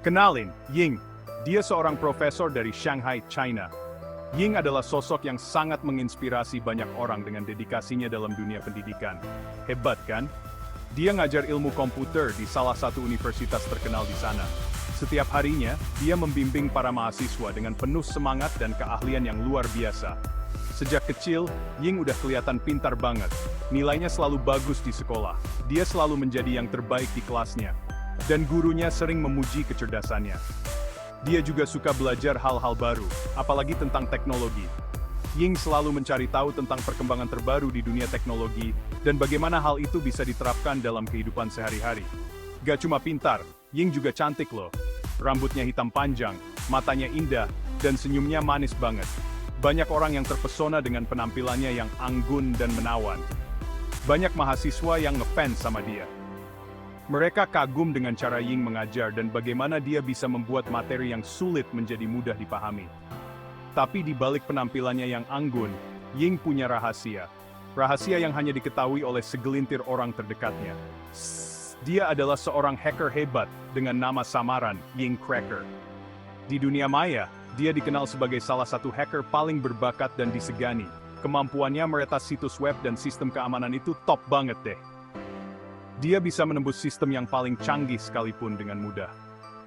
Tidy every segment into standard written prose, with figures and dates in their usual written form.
Kenalin, Ying. Dia seorang profesor dari Shanghai, China. Ying adalah sosok yang sangat menginspirasi banyak orang dengan dedikasinya dalam dunia pendidikan. Hebat kan? Dia ngajar ilmu komputer di salah satu universitas terkenal di sana. Setiap harinya, dia membimbing para mahasiswa dengan penuh semangat dan keahlian yang luar biasa. Sejak kecil, Ying udah kelihatan pintar banget. Nilainya selalu bagus di sekolah. Dia selalu menjadi yang terbaik di kelasnya. Dan gurunya sering memuji kecerdasannya. Dia juga suka belajar hal-hal baru, apalagi tentang teknologi. Ying selalu mencari tahu tentang perkembangan terbaru di dunia teknologi, dan bagaimana hal itu bisa diterapkan dalam kehidupan sehari-hari. Gak cuma pintar, Ying juga cantik loh. Rambutnya hitam panjang, matanya indah, dan senyumnya manis banget. Banyak orang yang terpesona dengan penampilannya yang anggun dan menawan. Banyak mahasiswa yang ngefans sama dia. Mereka kagum dengan cara Ying mengajar dan bagaimana dia bisa membuat materi yang sulit menjadi mudah dipahami. Tapi di balik penampilannya yang anggun, Ying punya rahasia. Rahasia yang hanya diketahui oleh segelintir orang terdekatnya. Dia adalah seorang hacker hebat dengan nama samaran Ying Cracker. Di dunia maya, dia dikenal sebagai salah satu hacker paling berbakat dan disegani. Kemampuannya meretas situs web dan sistem keamanan itu top banget deh. Dia bisa menembus sistem yang paling canggih sekalipun dengan mudah.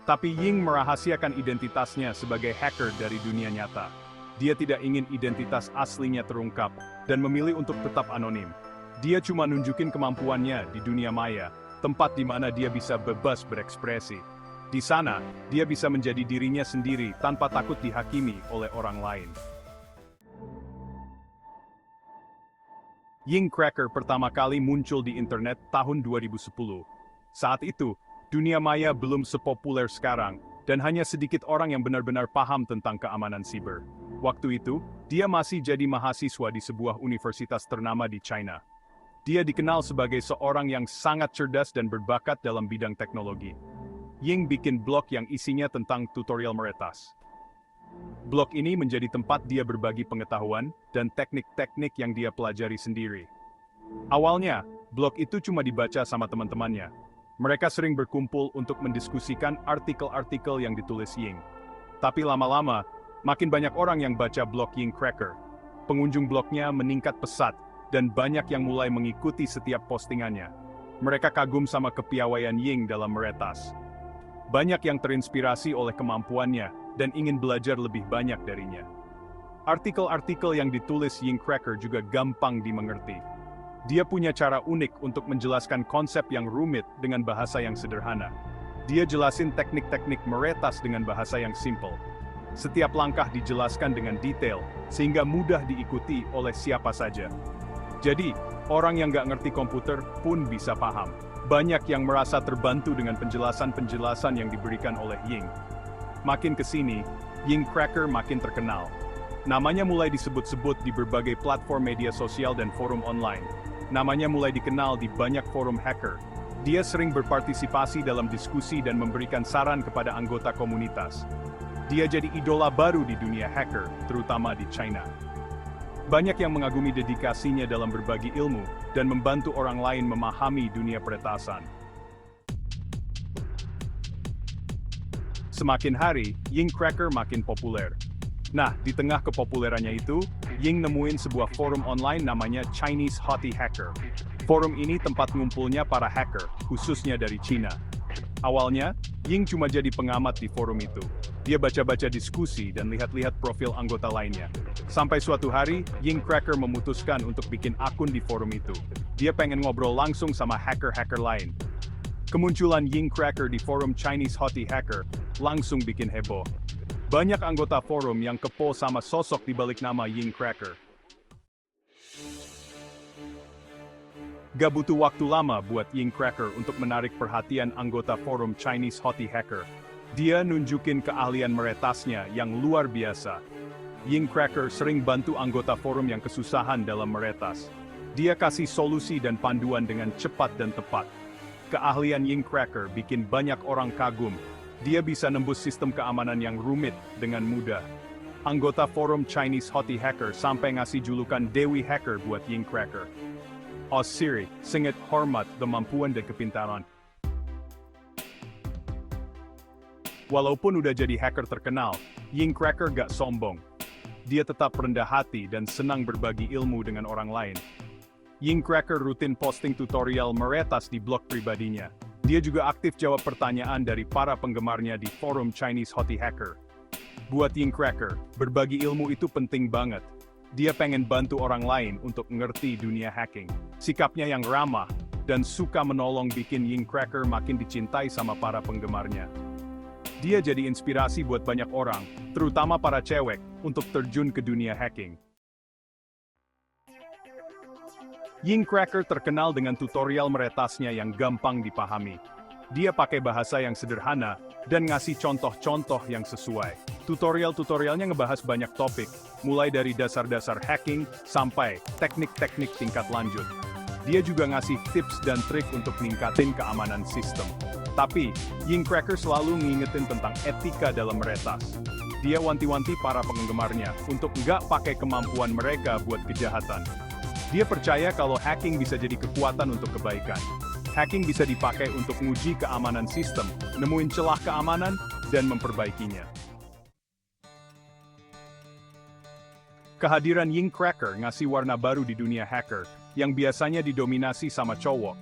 Tapi Ying merahasiakan identitasnya sebagai hacker dari dunia nyata. Dia tidak ingin identitas aslinya terungkap, dan memilih untuk tetap anonim. Dia cuma nunjukin kemampuannya di dunia maya, tempat di mana dia bisa bebas berekspresi. Di sana, dia bisa menjadi dirinya sendiri tanpa takut dihakimi oleh orang lain. Ying Cracker pertama kali muncul di internet tahun 2010. Saat itu, dunia maya belum sepopuler sekarang, dan hanya sedikit orang yang benar-benar paham tentang keamanan siber. Waktu itu, dia masih jadi mahasiswa di sebuah universitas ternama di China. Dia dikenal sebagai seorang yang sangat cerdas dan berbakat dalam bidang teknologi. Ying bikin blog yang isinya tentang tutorial meretas. Blog ini menjadi tempat dia berbagi pengetahuan dan teknik-teknik yang dia pelajari sendiri. Awalnya, blog itu cuma dibaca sama teman-temannya. Mereka sering berkumpul untuk mendiskusikan artikel-artikel yang ditulis Ying. Tapi lama-lama, makin banyak orang yang baca blog Ying Cracker. Pengunjung blognya meningkat pesat, dan banyak yang mulai mengikuti setiap postingannya. Mereka kagum sama kepiawaian Ying dalam meretas. Banyak yang terinspirasi oleh kemampuannya, dan ingin belajar lebih banyak darinya. Artikel-artikel yang ditulis Ying Cracker juga gampang dimengerti. Dia punya cara unik untuk menjelaskan konsep yang rumit dengan bahasa yang sederhana. Dia jelasin teknik-teknik meretas dengan bahasa yang simple. Setiap langkah dijelaskan dengan detail, sehingga mudah diikuti oleh siapa saja. Jadi, orang yang nggak ngerti komputer pun bisa paham. Banyak yang merasa terbantu dengan penjelasan-penjelasan yang diberikan oleh Ying. Makin kesini, Ying Cracker makin terkenal. Namanya mulai disebut-sebut di berbagai platform media sosial dan forum online. Namanya mulai dikenal di banyak forum hacker. Dia sering berpartisipasi dalam diskusi dan memberikan saran kepada anggota komunitas. Dia jadi idola baru di dunia hacker, terutama di China. Banyak yang mengagumi dedikasinya dalam berbagi ilmu dan membantu orang lain memahami dunia peretasan. Semakin hari, Ying Cracker makin populer. Nah, di tengah kepopulerannya itu, Ying nemuin sebuah forum online namanya Chinese Hottie Hacker. Forum ini tempat ngumpulnya para hacker, khususnya dari Cina. Awalnya, Ying cuma jadi pengamat di forum itu. Dia baca-baca diskusi dan lihat-lihat profil anggota lainnya. Sampai suatu hari, Ying Cracker memutuskan untuk bikin akun di forum itu. Dia pengen ngobrol langsung sama hacker-hacker lain. Kemunculan Ying Cracker di forum Chinese Hottie Hacker langsung bikin heboh. Banyak anggota forum yang kepo sama sosok di balik nama Ying Cracker. Gak butuh waktu lama buat Ying Cracker untuk menarik perhatian anggota forum Chinese Hottie Hacker. Dia nunjukin keahlian meretasnya yang luar biasa. Ying Cracker sering bantu anggota forum yang kesusahan dalam meretas. Dia kasih solusi dan panduan dengan cepat dan tepat. Keahlian Ying Cracker bikin banyak orang kagum. Dia bisa nembus sistem keamanan yang rumit dengan mudah. Anggota forum Chinese Hottie Hacker sampai ngasih julukan Dewi Hacker buat Ying Cracker. Oh Siri, sangat hormat kemampuan dan kepintaran. Walaupun udah jadi hacker terkenal, Ying Cracker gak sombong. Dia tetap rendah hati dan senang berbagi ilmu dengan orang lain. Ying Cracker rutin posting tutorial meretas di blog pribadinya. Dia juga aktif jawab pertanyaan dari para penggemarnya di forum Chinese Hottie Hacker. Buat Ying Cracker, berbagi ilmu itu penting banget. Dia pengen bantu orang lain untuk ngerti dunia hacking. Sikapnya yang ramah dan suka menolong bikin Ying Cracker makin dicintai sama para penggemarnya. Dia jadi inspirasi buat banyak orang, terutama para cewek, untuk terjun ke dunia hacking. Ying Cracker terkenal dengan tutorial meretasnya yang gampang dipahami. Dia pakai bahasa yang sederhana dan ngasih contoh-contoh yang sesuai. Tutorial-tutorialnya ngebahas banyak topik, mulai dari dasar-dasar hacking sampai teknik-teknik tingkat lanjut. Dia juga ngasih tips dan trik untuk ningkatin keamanan sistem. Tapi, Ying Cracker selalu ngingetin tentang etika dalam meretas. Dia wanti-wanti para penggemarnya untuk nggak pakai kemampuan mereka buat kejahatan. Dia percaya kalau hacking bisa jadi kekuatan untuk kebaikan. Hacking bisa dipakai untuk nguji keamanan sistem, nemuin celah keamanan, dan memperbaikinya. Kehadiran Ying Cracker ngasih warna baru di dunia hacker, yang biasanya didominasi sama cowok.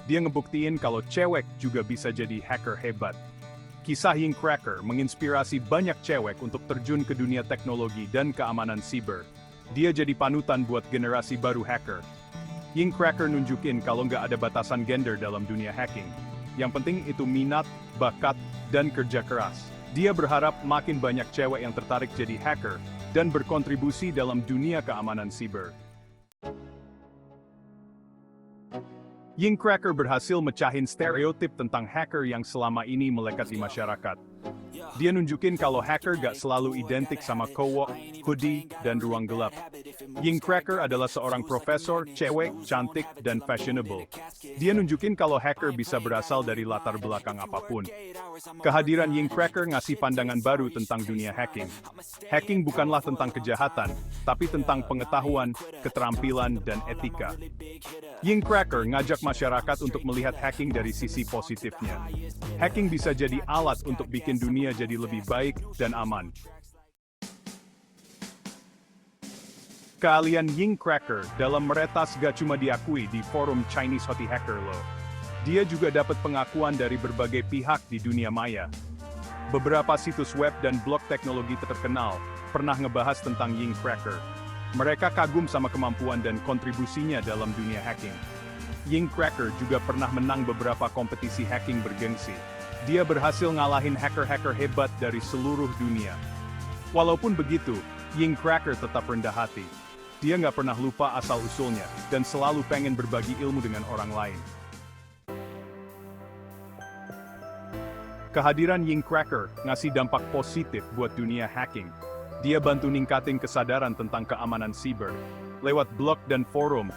Dia ngebuktiin kalau cewek juga bisa jadi hacker hebat. Kisah Ying Cracker menginspirasi banyak cewek untuk terjun ke dunia teknologi dan keamanan siber. Dia jadi panutan buat generasi baru hacker. Ying Cracker nunjukin kalau nggak ada batasan gender dalam dunia hacking. Yang penting itu minat, bakat, dan kerja keras. Dia berharap makin banyak cewek yang tertarik jadi hacker dan berkontribusi dalam dunia keamanan siber. Ying Cracker berhasil mecahin stereotip tentang hacker yang selama ini melekat di masyarakat. Dia nunjukin kalau hacker gak selalu identik sama cowok, hoodie, dan ruang gelap. Ying Cracker adalah seorang profesor, cewek, cantik, dan fashionable. Dia nunjukin kalau hacker bisa berasal dari latar belakang apapun. Kehadiran Ying Cracker ngasih pandangan baru tentang dunia hacking. Hacking bukanlah tentang kejahatan, tapi tentang pengetahuan, keterampilan, dan etika. Ying Cracker ngajak masyarakat untuk melihat hacking dari sisi positifnya. Hacking bisa jadi alat untuk bikin dunia jadi lebih baik dan aman. Keahlian Ying Cracker dalam meretas gak cuma diakui di forum Chinese Hottie Hacker loh. Dia juga dapat pengakuan dari berbagai pihak di dunia maya. Beberapa situs web dan blog teknologi terkenal pernah ngebahas tentang Ying Cracker. Mereka kagum sama kemampuan dan kontribusinya dalam dunia hacking. Ying Cracker juga pernah menang beberapa kompetisi hacking bergengsi. Dia berhasil ngalahin hacker-hacker hebat dari seluruh dunia. Walaupun begitu, Ying Cracker tetap rendah hati. Dia nggak pernah lupa asal-usulnya, dan selalu pengen berbagi ilmu dengan orang lain. Kehadiran Ying Cracker ngasih dampak positif buat dunia hacking. Dia bantu ningkatin kesadaran tentang keamanan siber. Lewat blog dan forum,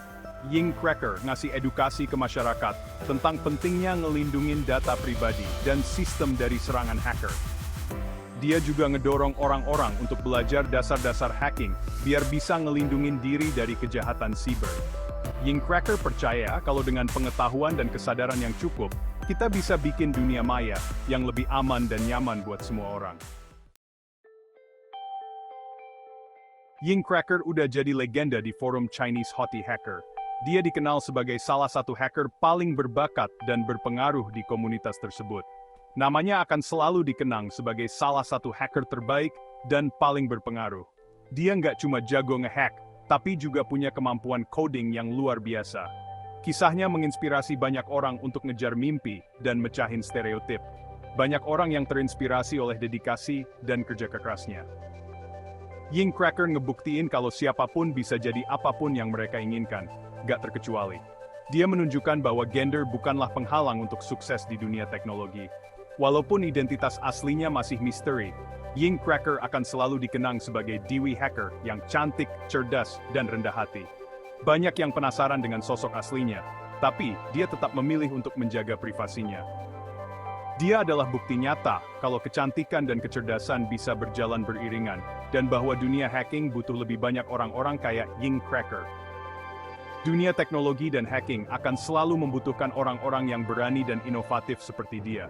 Ying Cracker ngasih edukasi ke masyarakat tentang pentingnya ngelindungin data pribadi dan sistem dari serangan hacker. Dia juga ngedorong orang-orang untuk belajar dasar-dasar hacking biar bisa ngelindungin diri dari kejahatan siber. Ying Cracker percaya kalau dengan pengetahuan dan kesadaran yang cukup, kita bisa bikin dunia maya yang lebih aman dan nyaman buat semua orang. Ying Cracker udah jadi legenda di forum Chinese Hottie Hacker. Dia dikenal sebagai salah satu hacker paling berbakat dan berpengaruh di komunitas tersebut. Namanya akan selalu dikenang sebagai salah satu hacker terbaik dan paling berpengaruh. Dia nggak cuma jago ngehack, tapi juga punya kemampuan coding yang luar biasa. Kisahnya menginspirasi banyak orang untuk ngejar mimpi dan mecahin stereotip. Banyak orang yang terinspirasi oleh dedikasi dan kerja kerasnya. Ying Cracker ngebuktiin kalau siapapun bisa jadi apapun yang mereka inginkan, gak terkecuali. Dia menunjukkan bahwa gender bukanlah penghalang untuk sukses di dunia teknologi. Walaupun identitas aslinya masih misteri, Ying Cracker akan selalu dikenang sebagai Dewi hacker yang cantik, cerdas, dan rendah hati. Banyak yang penasaran dengan sosok aslinya, tapi dia tetap memilih untuk menjaga privasinya. Dia adalah bukti nyata kalau kecantikan dan kecerdasan bisa berjalan beriringan, dan bahwa dunia hacking butuh lebih banyak orang-orang kayak Ying Cracker. Dunia teknologi dan hacking akan selalu membutuhkan orang-orang yang berani dan inovatif seperti dia.